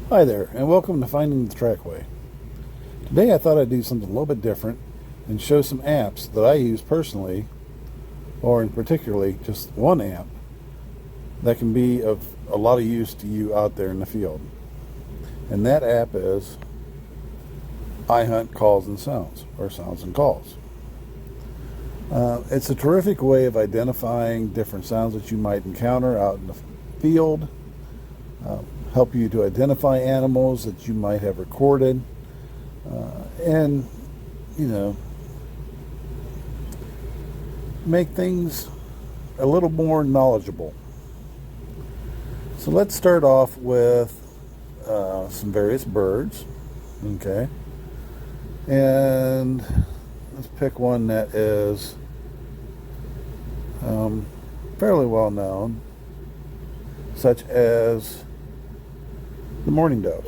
Hi there, and welcome to Finding the Trackway. Today I thought I'd do something a little bit different and show some apps that I use personally, or in particularly just one app that can be of a lot of use to you out there in the field. And that app is iHunt Calls and Sounds, or Sounds and Calls. It's a terrific way of identifying different sounds that you might encounter out in the field, help you to identify animals that you might have recorded, and, make things a little more knowledgeable. So let's start off with some various birds, okay? And let's pick one that is fairly well known, such as the mourning dove.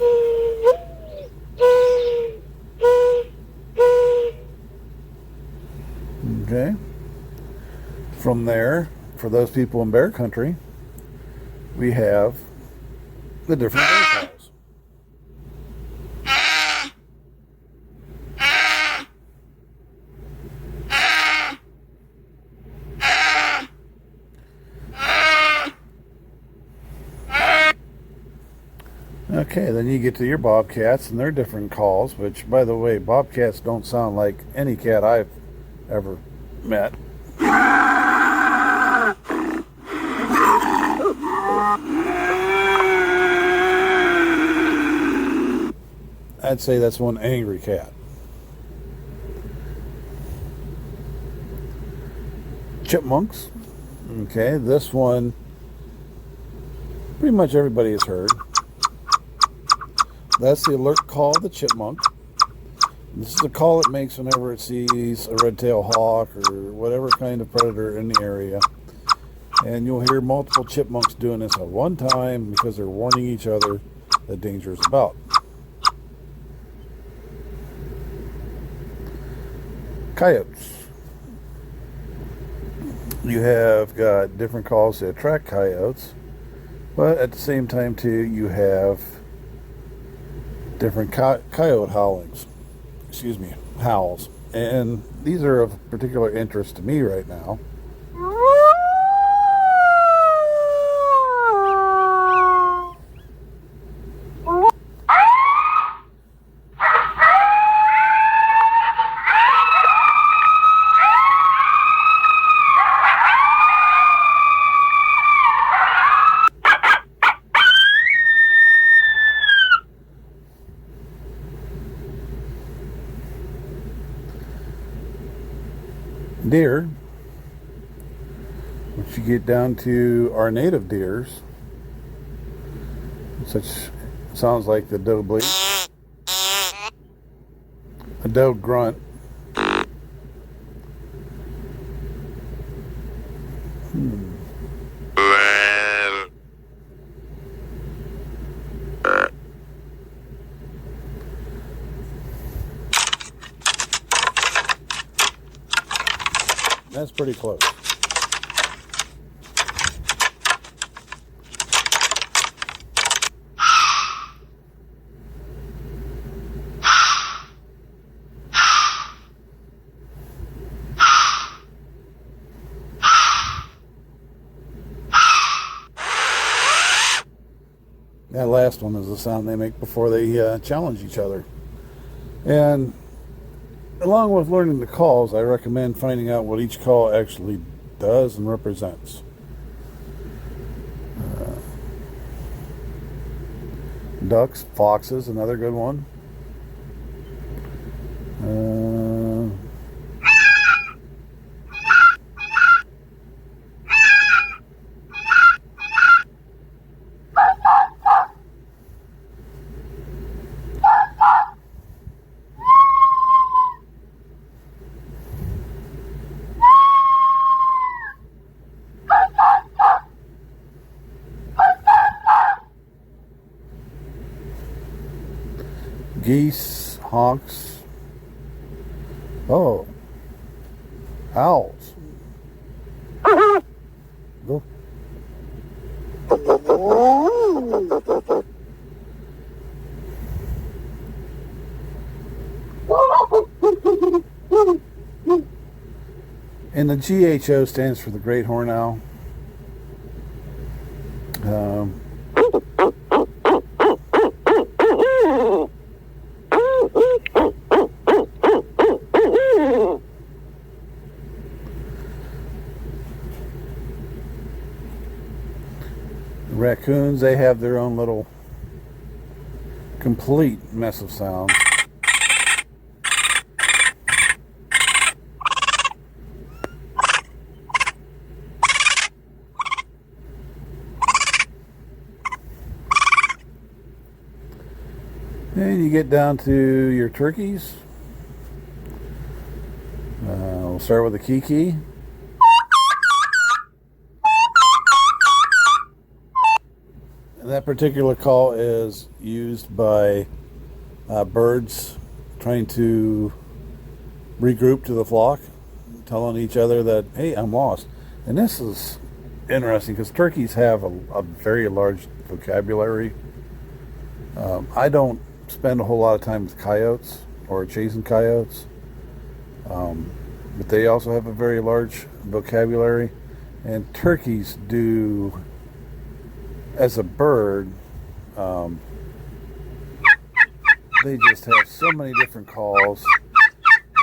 Okay. From there, for those people in bear country, we have the different bear calls. Okay, then you get to your bobcats and their different calls, which, by the way, bobcats don't sound like any cat I've ever met. I'd say that's one angry cat. Chipmunks. Okay, this one pretty much everybody has heard. That's the alert call of the chipmunk. This is a call it makes whenever it sees a red-tailed hawk or whatever kind of predator in the area. And you'll hear multiple chipmunks doing this at one time because they're warning each other that danger is about. Coyotes. You have got different calls to attract coyotes, but at the same time too, you have different coyote howls. And these are of particular interest to me right now. Deer, once you get down to our native deers, such sounds like the doe bleat, a doe grunt, That's pretty close. That last one is the sound they make before they challenge each other. And along with learning the calls, I recommend finding out what each call actually does and represents. Ducks, foxes, another good one. Geese, honks. Oh, owls. And the GHO stands for the great horned owl. Raccoons, they have their own little complete mess of sounds. And you get down to your turkeys. We'll start with the kiki. And that particular call is used by birds trying to regroup to the flock, telling each other that, hey, I'm lost. And this is interesting because turkeys have a very large vocabulary. I don't spend a whole lot of time with coyotes or chasing coyotes, but they also have a very large vocabulary, and turkeys do, as a bird, they just have so many different calls,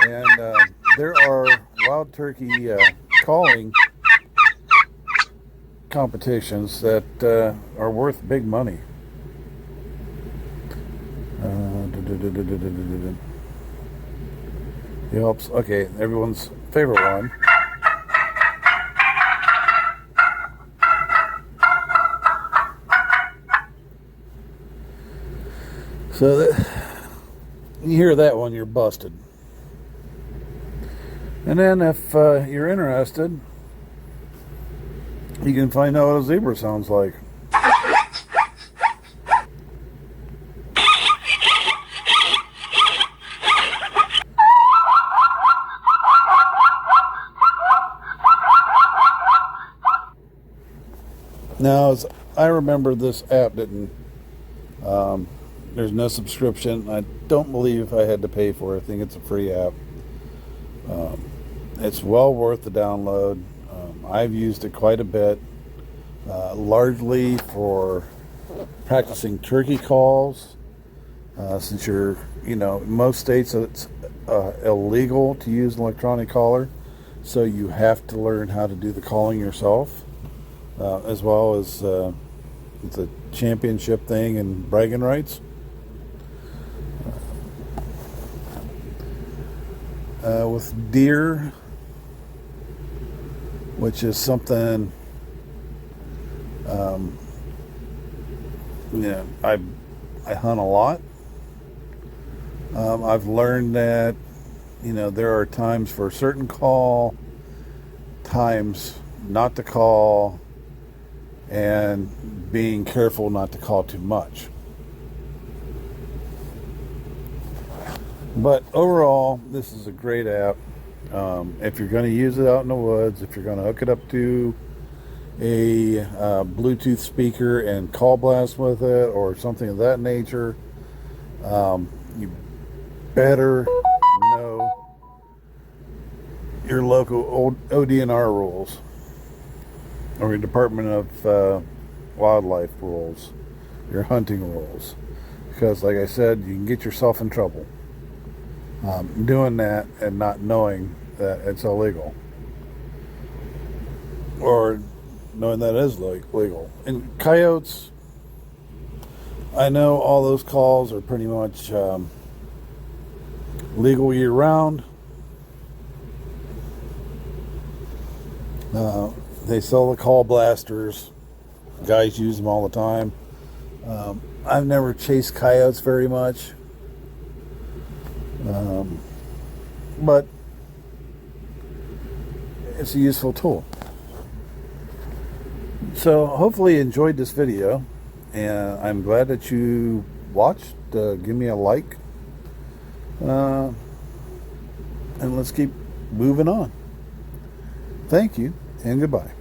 and there are wild turkey calling competitions that are worth big money. Helps. Okay, everyone's favorite one. So that, you hear that one, you're busted. And then if you're interested, you can find out what a zebra sounds like. Now, as I remember, this app didn't, there's no subscription. I don't believe I had to pay for it. I think it's a free app. It's well worth the download. I've used it quite a bit, largely for practicing turkey calls. Since you're, in most states it's illegal to use an electronic caller, so you have to learn how to do the calling yourself. As well as it's a championship thing and bragging rights. With deer, which is something, I hunt a lot. I've learned that, there are times for a certain call, times not to call, and being careful not to call too much. But overall, this is a great app. If you're going to use it out in the woods, if you're going to hook it up to a Bluetooth speaker and call blast with it or something of that nature, you better know your local ODNR rules, or your Department of Wildlife rules, your hunting rules, because like I said, you can get yourself in trouble doing that and not knowing that it's illegal, or knowing that it is legal. And coyotes, I know all those calls are pretty much legal year round. They sell the call blasters. Guys use them all the time. I've never chased coyotes very much. But it's a useful tool. So hopefully you enjoyed this video, and I'm glad that you watched. Give me a like, and let's keep moving on. Thank you, and goodbye.